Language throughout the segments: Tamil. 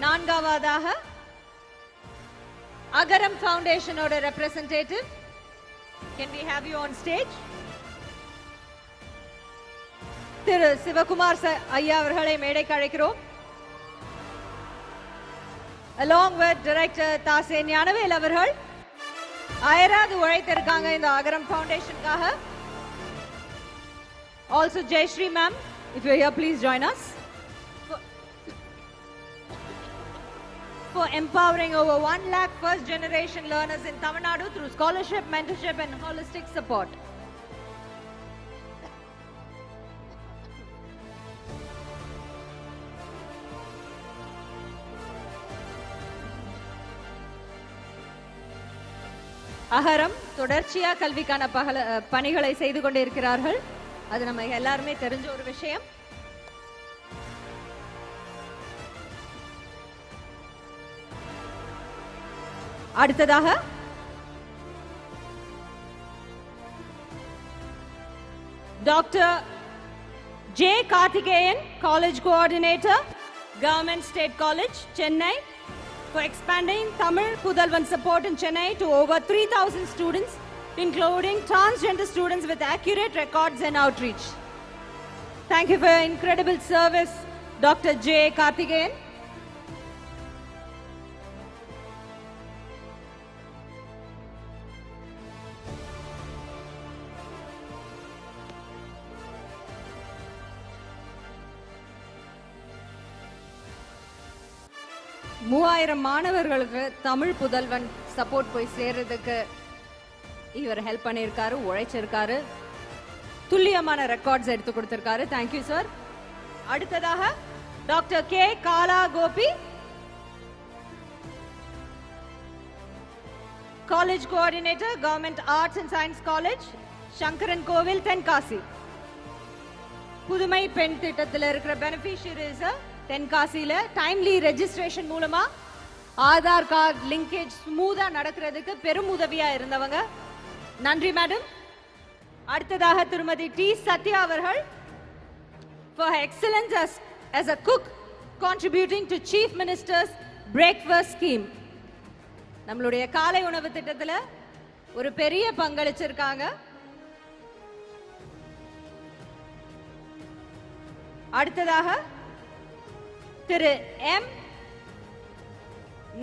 நான்காவதாக அகரம் ஃபவுண்டேஷனோட representative, can we have you on stage? திரு சிவகுமார் ஐயா அவர்களை மேடைக்கு அழைக்கிறோம். along with director தாசே ஞானவேல் அவர்கள் அயராது உழைத்திருக்காங்க இந்த அகரம் ஃபவுண்டேஷனுக்காக. also Jayashree ma'am, if you're here, please join us for empowering over 1 lakh first generation learners in Tamil Nadu through scholarship, mentorship and holistic support. அகரம் தொடர்ச்சியா கல்விக்கான பணிகளை செய்து கொண்டிருக்கிறார்கள். அது நம்ம எல்லாருமே தெரிஞ்ச ஒரு விஷயம். அடுத்ததாக doctor J Karthikeyan, college coordinator, government state college Chennai, for expanding Tamil Pudalvan support in Chennai to over 3,000 students, including transgender students with accurate records and outreach. Thank you for your incredible service, Dr. J. Karthikeyan. மூவாயிரம் மாணவர்களுக்கு தமிழ் புதல்வன் சப்போர்ட் போய் சேர்றதுக்கு இவர் ஹெல்ப் பண்ணியிருக்காரு, உழைச்சிருக்காரு, துல்லியமான ரெக்கார்ட்ஸ் எடுத்து கொடுத்திருக்காரு. Thank you sir. அடுத்ததாக doctor K Kala Gopi, college coordinator, government arts and science college, Sankaran Kovil, Tenkasi. புதுமை பெண் திட்டத்தில் இருக்கிற பெனிஃபிஷியரிஸ் தென்காசியில டைம்லி ரெஜிஸ்ட்ரேஷன் மூலமா ஆதார் கார்டு லிங்கேஜ் ஸ்மூதா நடக்கிறதுக்கு பெரும் உதவியா இருந்தவங்க. நன்றி மேடம். அடுத்ததாக திருமதி டி சத்யா அவர்கள் for her excellence as a cook contributing to chief minister's breakfast scheme. நம்மளுடைய காலை உணவு திட்டத்துல ஒரு பெரிய பங்களிச்சிருக்காங்க. அடுத்ததாக திரு M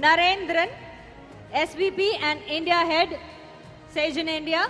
Narendran, SVP and India Head, Sage in India.